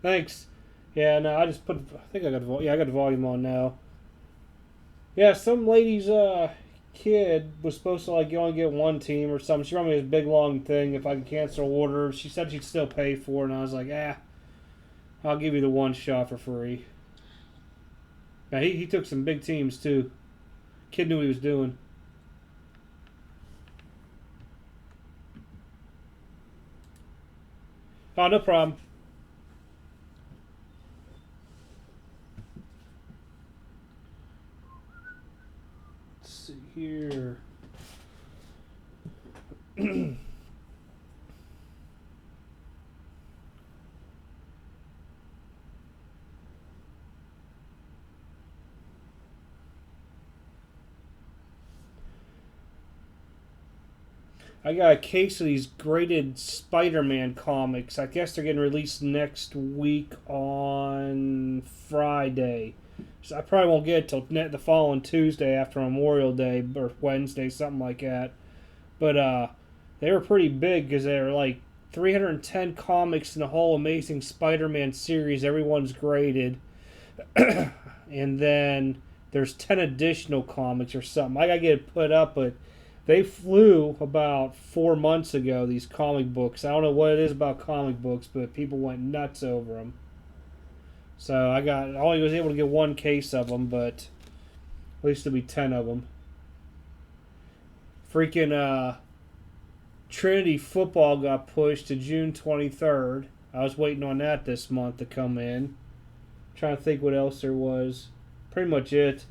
Thanks. Yeah, no, I just put. I think I got. Yeah, I got the volume on now. Yeah, some lady's kid was supposed to like you only get one team or something. She wrote me this big long thing if I could cancel order. She said she'd still pay for it, and I was like, I'll give you the one shot for free. Now he took some big teams too. Kid knew what he was doing. Oh, no problem. Let's see here. I got a case of these graded Spider-Man comics. I guess they're getting released next week on Friday. So I probably won't get it till the following Tuesday after Memorial Day or Wednesday, something like that. But they were pretty big because they were like 310 comics in the whole Amazing Spider-Man series. Everyone's graded, and then there's 10 additional comics or something. I gotta get it put up, but they flew about 4 months ago. These comic books. I don't know what it is about comic books, but people went nuts over them. So I only was able to get one case of them, but at least there'll be 10 of them. Freaking Trinity football got pushed to June 23rd. I was waiting on that this month to come in. Trying to think what else there was. Pretty much it.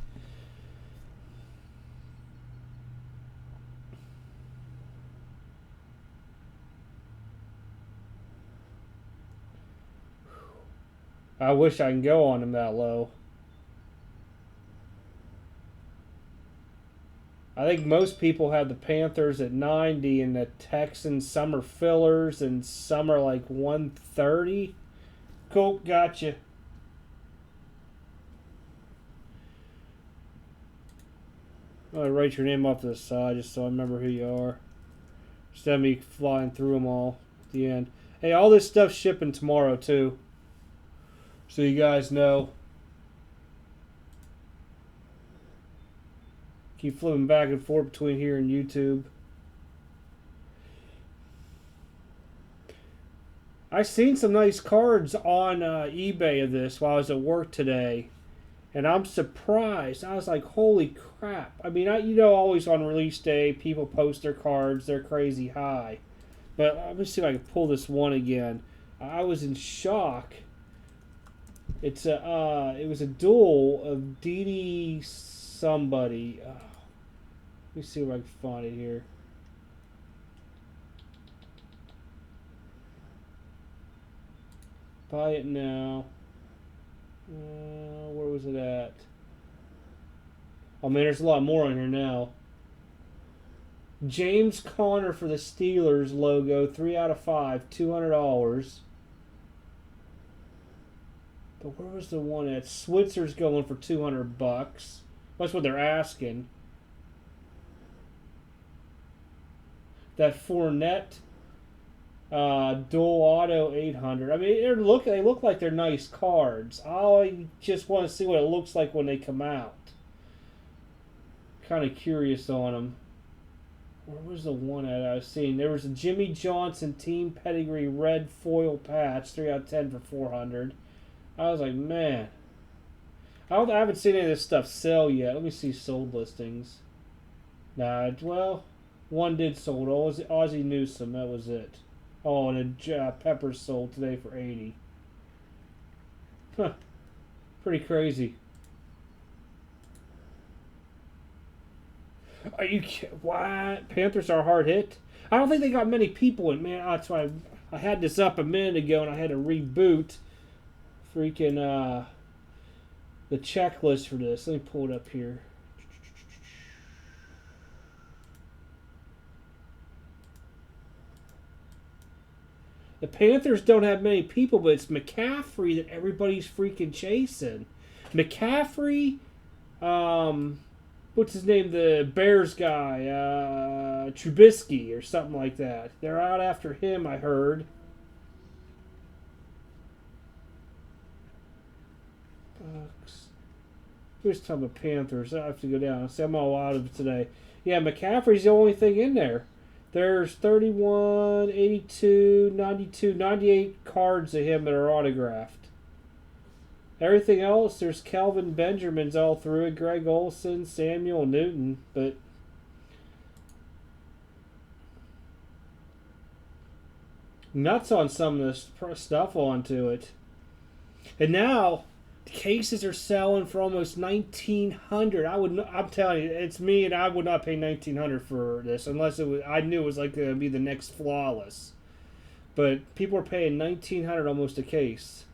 I wish I can go on them that low. I think most people have the Panthers at 90 and the Texans, some are fillers and some are like 130. Cool, gotcha. I'm going to write your name off to the side just so I remember who you are. Instead of me flying through them all at the end. Hey, all this stuff's shipping tomorrow too. So you guys know. Keep flipping back and forth between here and YouTube. I seen some nice cards on eBay of this while I was at work today, and I'm surprised. I was like, "Holy crap!" I mean, always on release day, people post their cards; they're crazy high. But let me see if I can pull this one again. I was in shock. It was a duel of Dee somebody. Let me see if I can find it here. Buy it now. Where was it at? Oh man, there's a lot more on here now. James Conner for the Steelers logo, 3 out of 5, $200. But where was the one at? Switzer's going for $200. That's what they're asking. That Fournette dual auto 800. I mean, they look like they're nice cards. I just want to see what it looks like when they come out. Kind of curious on them. Where was the one at I was seeing? There was a Jimmy Johnson team pedigree red foil patch, 3 out of 10 for 400. I was like, man. I haven't seen any of this stuff sell yet. Let me see sold listings. Nah, well, one did sold. Ozzie Newsome, that was it. Oh, and Peppers sold today for 80. Huh. Pretty crazy. Are you what? Panthers are a hard hit? I don't think they got many people in. Man, that's why I had this up a minute ago and I had to reboot freaking the checklist for this. Let me pull it up here. The Panthers don't have many people, but it's McCaffrey that everybody's freaking chasing. McCaffrey, what's his name? The Bears guy, Trubisky or something like that. They're out after him, I heard. Who's talking about Panthers? I have to go down. See, I'm all out of it today. Yeah, McCaffrey's the only thing in there. There's 31, 82, 92, 98 cards of him that are autographed. Everything else, there's Kelvin Benjamin's all through it, Greg Olson, Samuel Newton, but nuts on some of this stuff onto it. And now the cases are selling for almost $1,900. I'm telling you, it's me, and I would not pay $1,900 for this unless I knew it was like going to be the next Flawless. But people are paying $1,900 almost a case.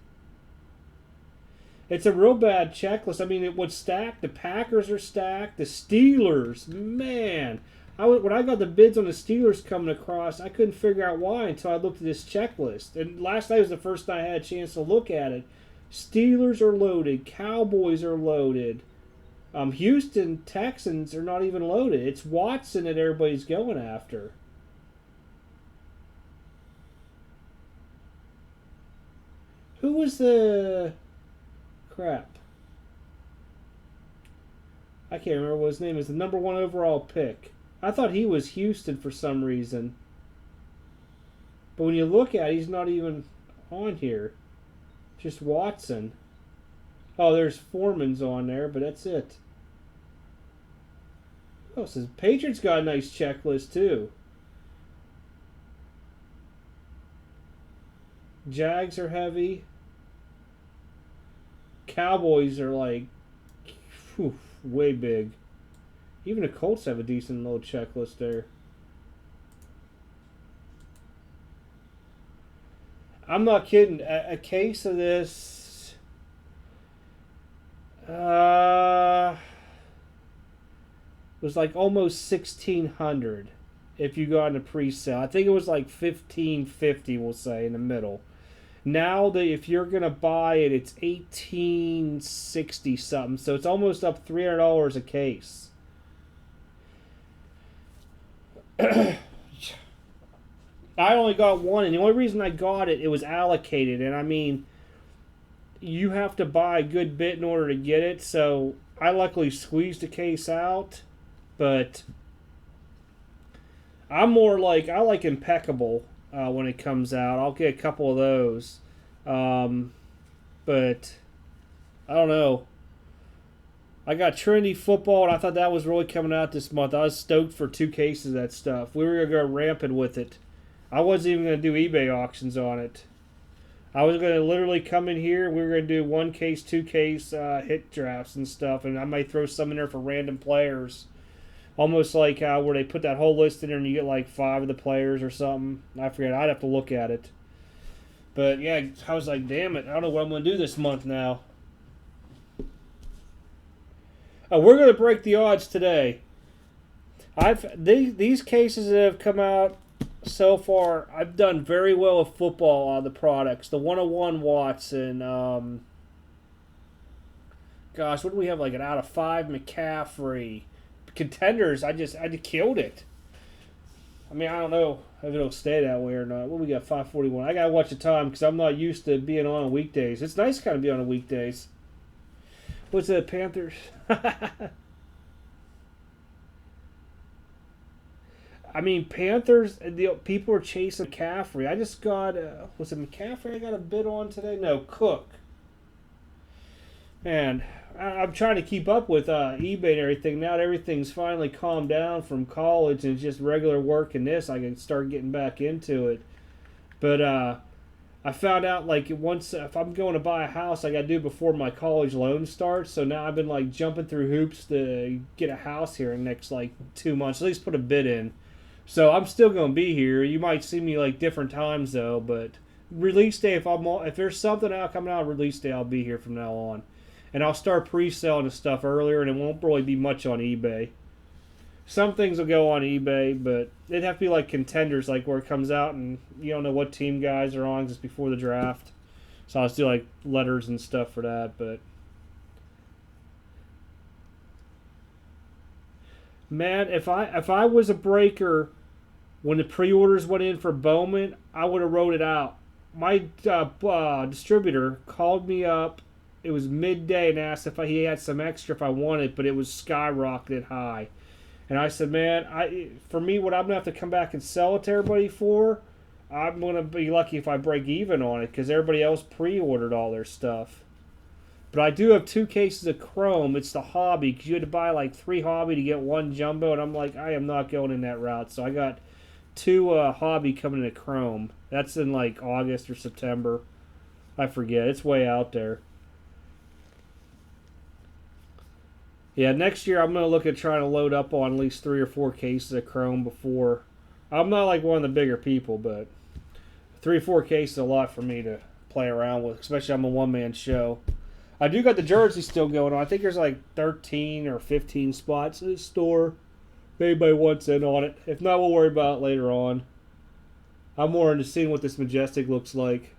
It's a real bad checklist. I mean, it was stacked. The Packers are stacked. The Steelers, man. When I got the bids on the Steelers coming across, I couldn't figure out why until I looked at this checklist. And last night was the first time I had a chance to look at it. Steelers are loaded. Cowboys are loaded. Houston Texans are not even loaded. It's Watson that everybody's going after. Who was the... crap. I can't remember what his name is. The number 1 overall pick. I thought he was Houston for some reason. But when you look at it, he's not even on here. Just Watson. Oh, there's Foreman's on there, but that's it. Oh, so Patriots got a nice checklist too. Jags are heavy. Cowboys are like way big. Even the Colts have a decent little checklist there. I'm not kidding. A case of this was like almost $1,600 if you got in a pre-sale. I think it was like $1,550, we'll say, in the middle. Now that if you're gonna buy it, it's $1,860 something. So it's almost up $300 a case. I only got one, and the only reason I got it, it was allocated. And I mean, you have to buy a good bit in order to get it. So I luckily squeezed the case out. But I'm more like, I like Impeccable when it comes out. I'll get a couple of those. But I don't know. I got Trinity Football, and I thought that was really coming out this month. I was stoked for 2 cases of that stuff. We were going to go rampant with it. I wasn't even going to do eBay auctions on it. I was going to literally come in here. We were going to do 1 case, 2 case hit drafts and stuff, and I might throw some in there for random players. Almost like where they put that whole list in there and you get like 5 of the players or something. I forget. I'd have to look at it. But yeah, I was like, damn it. I don't know what I'm going to do this month now. We're going to break the odds today. These cases that have come out so far, I've done very well with football on the products. The 101 Watson. Gosh, what do we have? Like an out of 5 McCaffrey. Contenders, I just killed it. I mean, I don't know if it'll stay that way or not. What we got? 541. I gotta watch the time because I'm not used to being on weekdays. It's nice to kind of be on weekdays. What's that, Panthers? I mean, Panthers. People are chasing McCaffrey. I just got. Was it McCaffrey? I got a bid on today. No, Cook. Man, I'm trying to keep up with eBay and everything. Now that everything's finally calmed down from college and it's just regular work and this, I can start getting back into it. But I found out like once if I'm going to buy a house, I got to do it before my college loan starts. So now I've been like jumping through hoops to get a house here in the next like 2 months. At least put a bid in. So I'm still going to be here. You might see me like different times though. But release day, if there's something out coming out release day, I'll be here from now on. And I'll start pre-selling the stuff earlier, and it won't really be much on eBay. Some things will go on eBay, but it'd have to be like contenders, like where it comes out and you don't know what team guys are on just before the draft. So I'll just do like letters and stuff for that. But man, if I was a breaker when the pre-orders went in for Bowman, I would have wrote it out. My distributor called me up it was midday and asked if he had some extra if I wanted, but it was skyrocketed high. And I said, man, for me, what I'm gonna have to come back and sell it to everybody for, I'm gonna be lucky if I break even on it because everybody else pre-ordered all their stuff. But I do have 2 cases of Chrome. It's the hobby because you had to buy like 3 hobby to get 1 jumbo, and I'm like, I am not going in that route. So I got 2 hobby coming into Chrome. That's in like August or September. I forget. It's way out there. Yeah, next year I'm going to look at trying to load up on at least 3 or 4 cases of Chrome before. I'm not like one of the bigger people, but 3 or 4 cases is a lot for me to play around with, especially I'm a one-man show. I do got the jersey still going on. I think there's like 13 or 15 spots in the store. If anybody wants in on it. If not, we'll worry about it later on. I'm more into seeing what this Majestic looks like.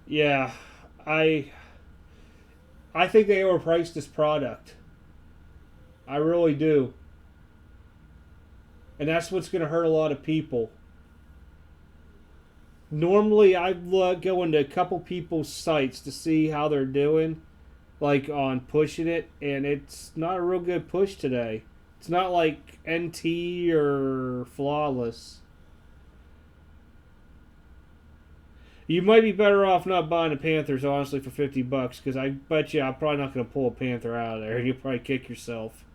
Yeah, I think they overpriced this product. I really do. And that's what's going to hurt a lot of people. Normally, I go into a couple people's sites to see how they're doing, like on pushing it, and it's not a real good push today. It's not like NT or Flawless. You might be better off not buying the Panthers, honestly, for $50, because I bet you I'm probably not going to pull a Panther out of there. You'll probably kick yourself.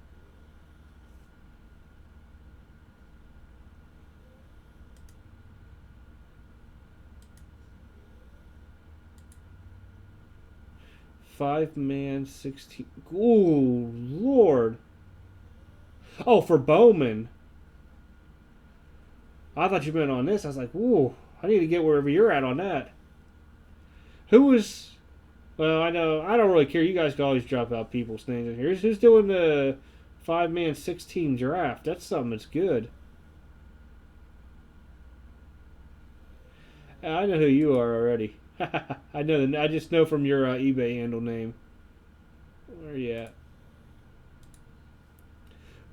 Five-man, 16. Ooh, Lord. Oh, for Bowman. I thought you meant on this. I was like, ooh, I need to get wherever you're at on that. Who was... Well, I know. I don't really care. You guys can always drop out people's names in here. Who's doing the 5-man, 16 draft? That's something that's good. I know who you are already. I know. I just know from your eBay handle name. Where you at?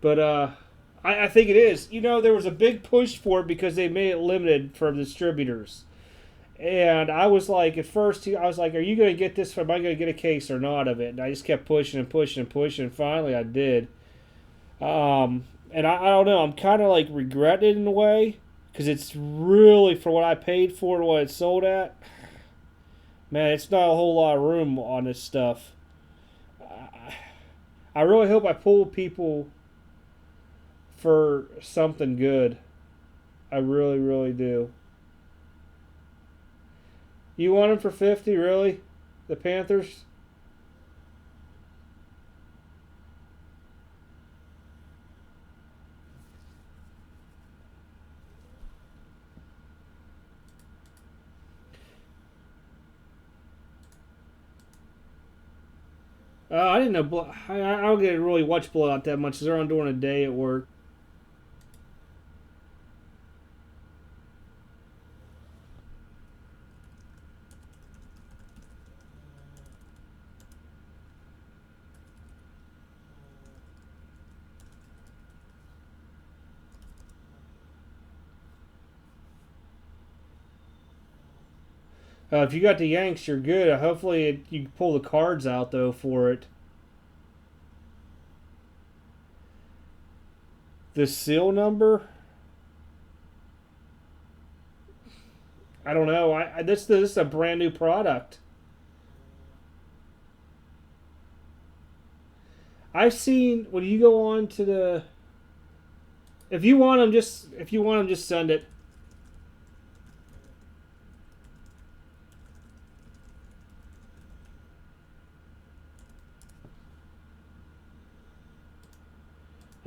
But I think it is. You know, there was a big push for it because they made it limited for distributors. And I was like, at first, I was like, are you going to get this? Am I going to get a case or not of it? And I just kept pushing and pushing and pushing. And finally, I did. And I don't know. I'm kind of like regretting it in a way. Because it's really, for what I paid for and what it sold at, man, it's not a whole lot of room on this stuff. I really hope I pull people for something good. I really, really do. You want them for 50, really? The Panthers? I didn't know. I don't get to really watch Blowout that much. They're on during a day at work. If you got the Yanks, you're good. Hopefully, you can pull the cards out though for it. The seal number? I don't know. This is a brand new product. I've seen when you go on to the. If you want them, just send it.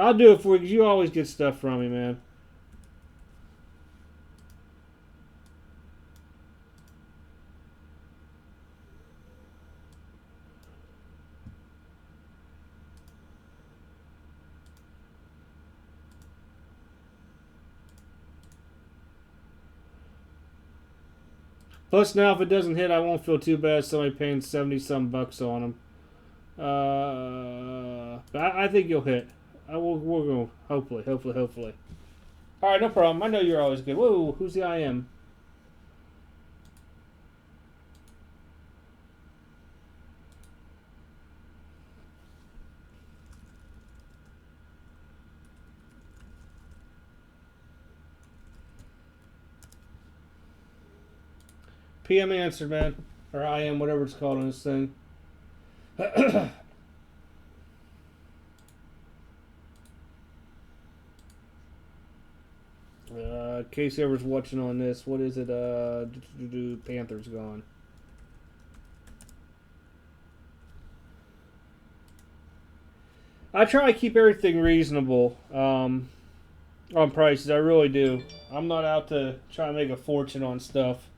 I'll do it for you because you always get stuff from me, man. Plus, now if it doesn't hit, I won't feel too bad. Somebody paying 70-some bucks on them. I think you'll hit. We'll go. Hopefully. All right, no problem. I know you're always good. Whoa, who's the IM? PM answered, man. Or IM, whatever it's called on this thing. In case whoever's watching on this, what is it? Panthers gone. I try to keep everything reasonable on prices. I really do. I'm not out to try to make a fortune on stuff.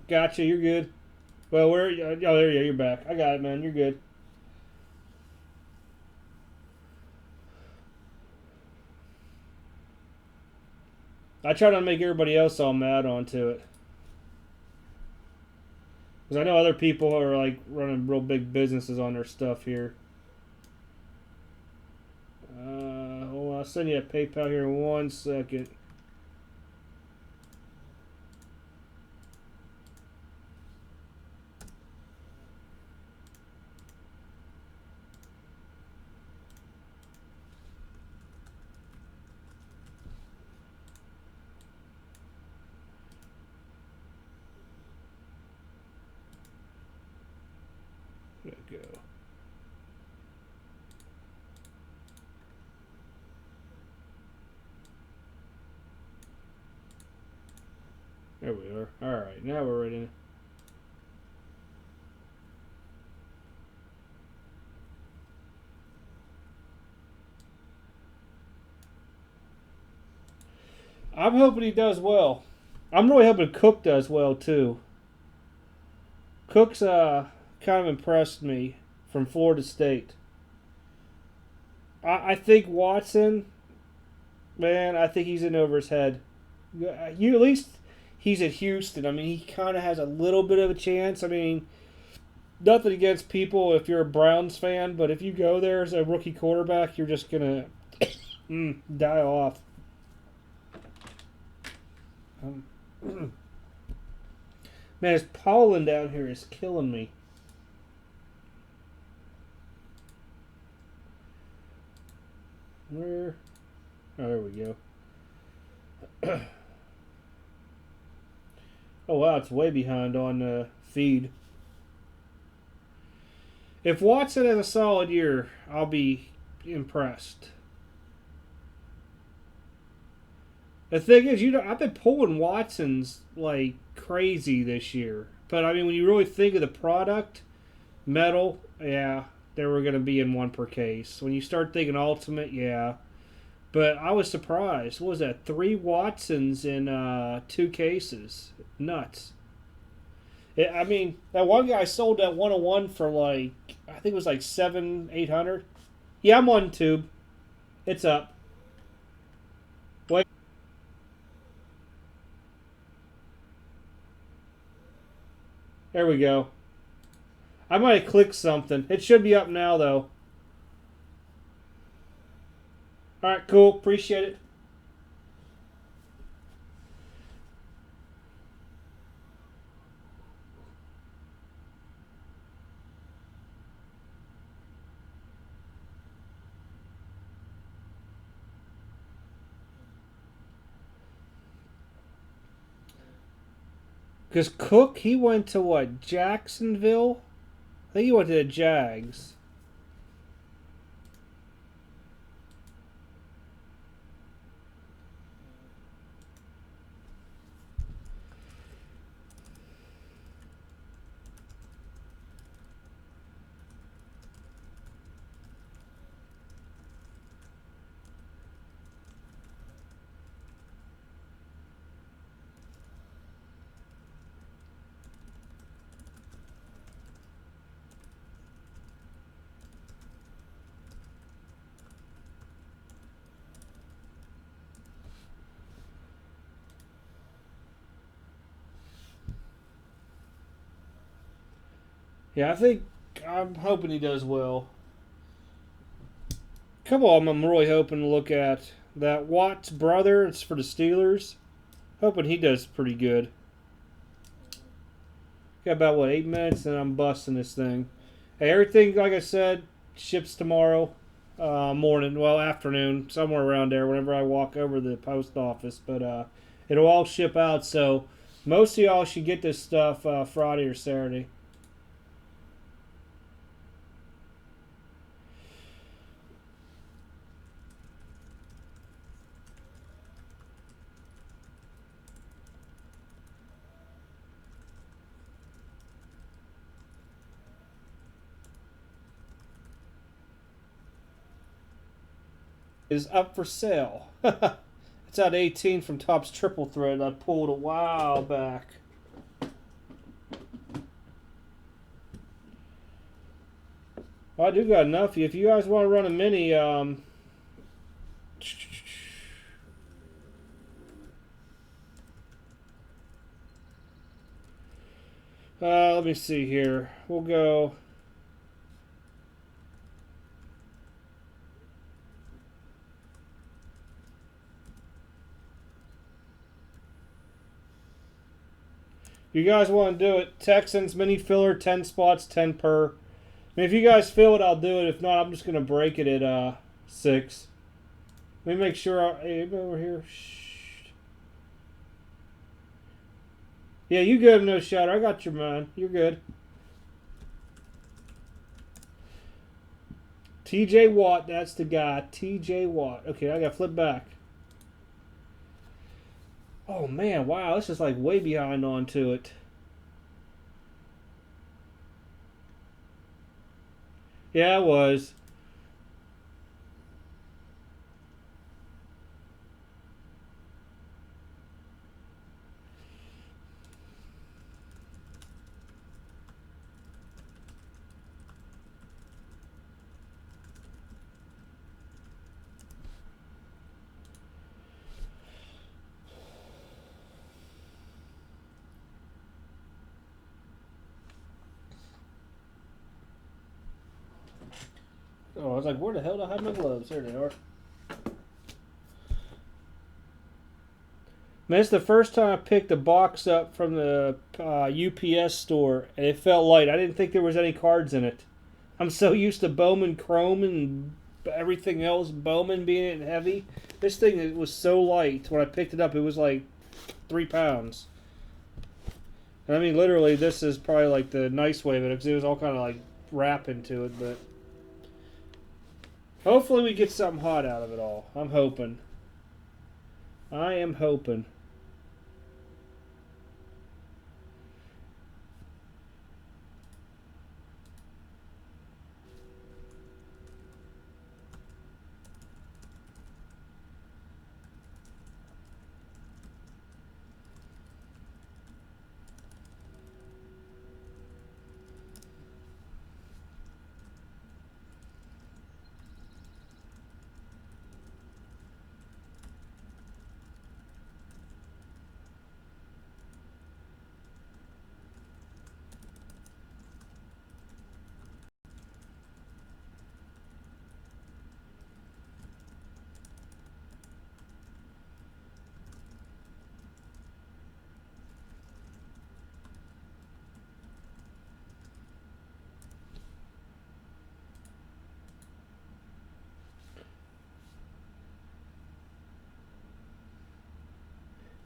Gotcha, you're good. Well, where? Oh, there you go. You're back. I got it, man. You're good. I try not to make everybody else all mad onto it. Because I know other people are like running real big businesses on their stuff here. Hold on, I'll send you a PayPal here in 1 second. There we go. There we are. Alright, now we're ready. I'm hoping he does well. I'm really hoping Cook does well too. Cook's kind of impressed me from Florida State. I think Watson, man, I think he's in over his head. You at least he's at Houston. I mean, he kind of has a little bit of a chance. I mean, nothing against people if you're a Browns fan, but if you go there as a rookie quarterback, you're just gonna die off. Man, this pollen down here is killing me. Where? Oh, there we go. Oh, wow, it's way behind on the feed. If Watson has a solid year, I'll be impressed. The thing is, I've been pulling Watsons like crazy this year. But, I mean, when you really think of the product, metal, yeah, they were going to be in 1 per case. When you start thinking ultimate, yeah. But I was surprised. What was that? 3 Watsons in 2 cases. Nuts. I mean, that one guy sold that 101 for like, I think it was like 700-800. Yeah, I'm on tube. It's up. Wait. There we go. I might have clicked something. It should be up now, though. Alright, cool. Appreciate it. Because Cook, he went to what? Jacksonville? I think he went to the Jags. Yeah, I'm hoping he does well. A couple of them I'm really hoping to look at. That Watt's brother, it's for the Steelers. Hoping he does pretty good. Got about, what, 8 minutes, and I'm busting this thing. Hey, everything, like I said, ships tomorrow morning, well, afternoon, somewhere around there, whenever I walk over the post office. But it'll all ship out, so Most of y'all should get this stuff Friday or Saturday. Is up for sale. It's at 18 from Topps Triple Thread I pulled a while back. Well, I do got enough. If you guys want to run a mini, let me see here. We'll go. You guys want to do it? Texans mini filler, 10 spots, 10 per. I mean, if you guys feel it, I'll do it. If not, I'm just gonna break it at 6. Let me make sure. Hey, over here. Shh. Yeah, you good, no shatter. I got your man. You're good. TJ Watt, that's the guy. TJ Watt. Okay, I got to flip back. Oh man, wow, this is like way behind onto it. Yeah, it was. Oh, I was like, where the hell do I have my gloves? There they are. Man, it's the first time I picked a box up from the UPS store, and it felt light. I didn't think there was any cards in it. I'm so used to Bowman Chrome and everything else, Bowman being heavy. This thing it was so light. When I picked it up, it was like 3 pounds. And I mean, literally, this is probably like the nice way of it, because it was all kind of like wrap into it, but hopefully we get something hot out of it all. I'm hoping. I am hoping.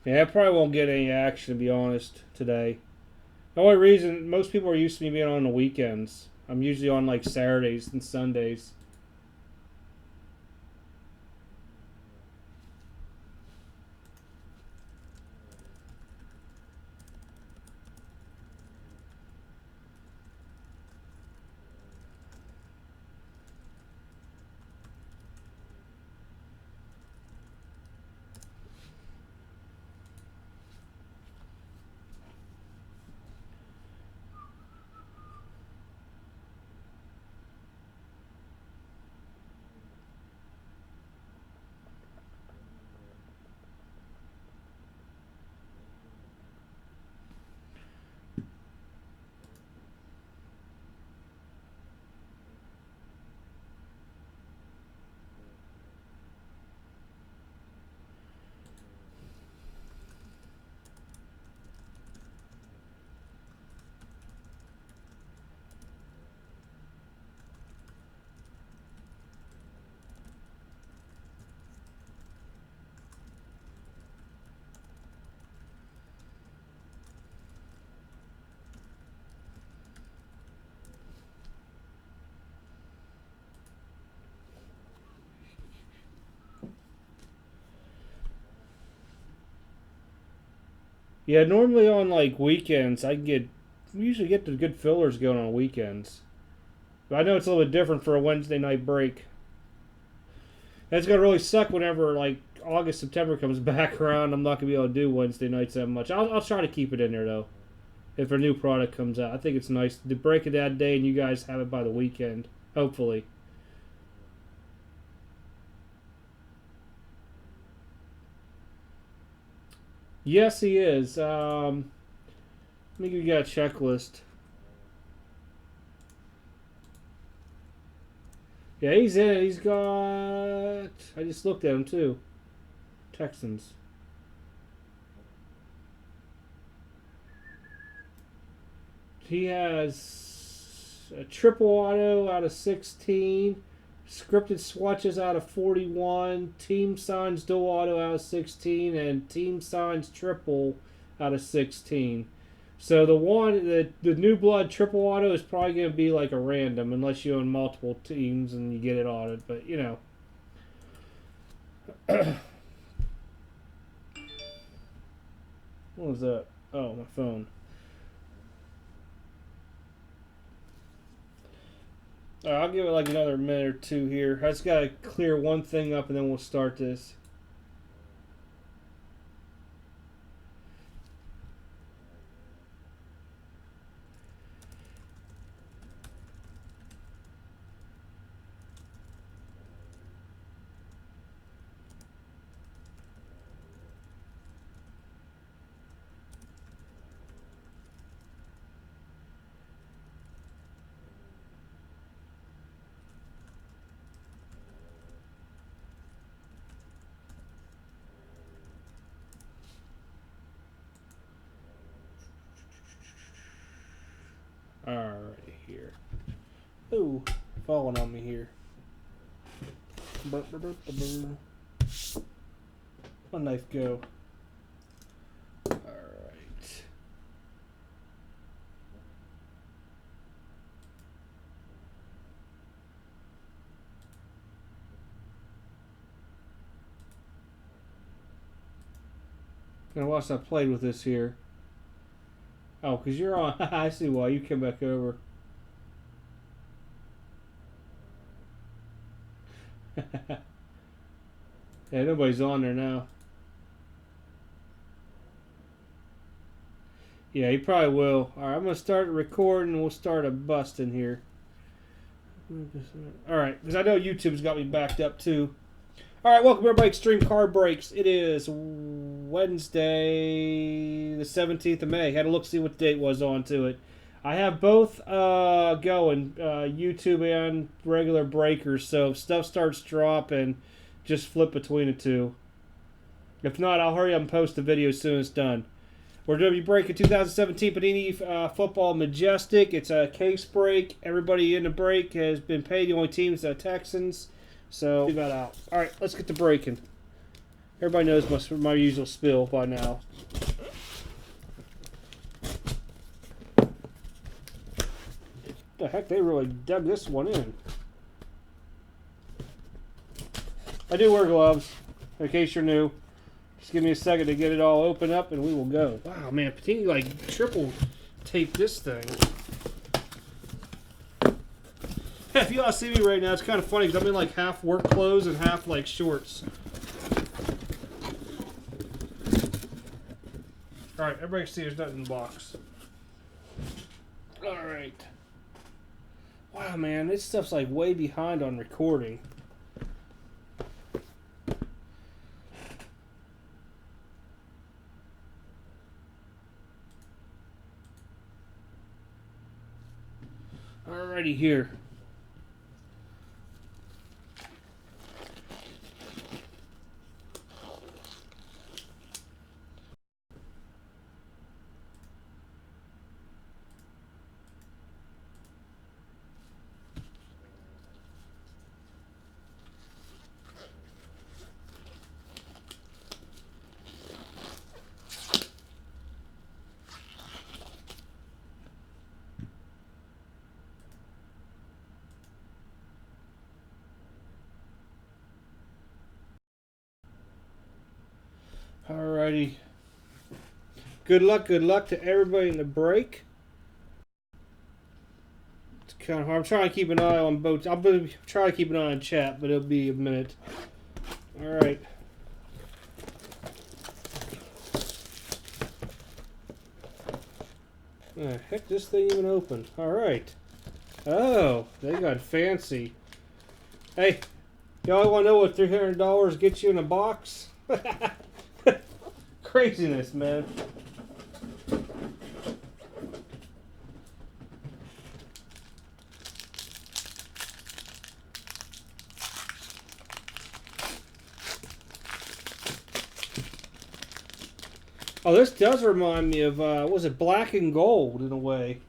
Yeah, I probably won't get any action, to be honest, today. The only reason, most people are used to me being on the weekends. I'm usually on like Saturdays and Sundays. Yeah, normally on like weekends, we usually get the good fillers going on weekends. But I know it's a little bit different for a Wednesday night break. That's gonna really suck whenever like August, September comes back around. I'm not gonna be able to do Wednesday nights that much. I'll try to keep it in there though. If a new product comes out, I think it's nice to break it that day and you guys have it by the weekend. Hopefully. Yes, he is. Let me give you a checklist. Yeah, he's in it. He's got. I just looked at him too. Texans. He has a triple auto out of 16, scripted swatches out of 41, team signs dual auto out of 16, and team signs triple out of 16. So the new blood triple auto is probably going to be like a random unless you own multiple teams and you get it auto. But you know, what was that? Oh, my phone. I'll give it like another minute or two here. I just gotta clear one thing up and then we'll start this. Alright, here. Ooh, falling on me here. My knife go. Alright. Now, whilst I played with this here. Oh, because you're on. I see why. You came back over. Yeah, nobody's on there now. Yeah, he probably will. Alright, I'm going to start recording and we'll start a busting here. Alright, because I know YouTube's got me backed up too. Alright, welcome everybody to Extreme Card Breaks. It is Wednesday, the 17th of May. Had to look see what the date was on to it. I have both going, YouTube and regular breakers, so if stuff starts dropping, just flip between the two. If not, I'll hurry up and post the video as soon as it's done. We're going to be breaking 2017 Panini Football Majestic. It's a case break. Everybody in the break has been paid. The only team is the Texans. So, leave that out. All right, let's get to breaking. Everybody knows my usual spill by now. The heck, they really dug this one in. I do wear gloves, in case you're new. Just give me a second to get it all open up and we will go. Wow, man, Patini like triple taped this thing. If you all see me right now, it's kind of funny because I'm in like half work clothes and half like shorts. Alright, everybody can see there's nothing in the box. Alright. Wow, man, this stuff's like way behind on recording. Alrighty here. Alrighty. Good luck to everybody in the break. It's kind of hard. I'm trying to keep an eye on both. I'll try to keep an eye on chat, but it'll be a minute. All right. The heck, this thing even open? All right. Oh, they got fancy. Hey, y'all want to know what $300 gets you in a box? Craziness, man. Oh, this does remind me of, was it Black and Gold in a way?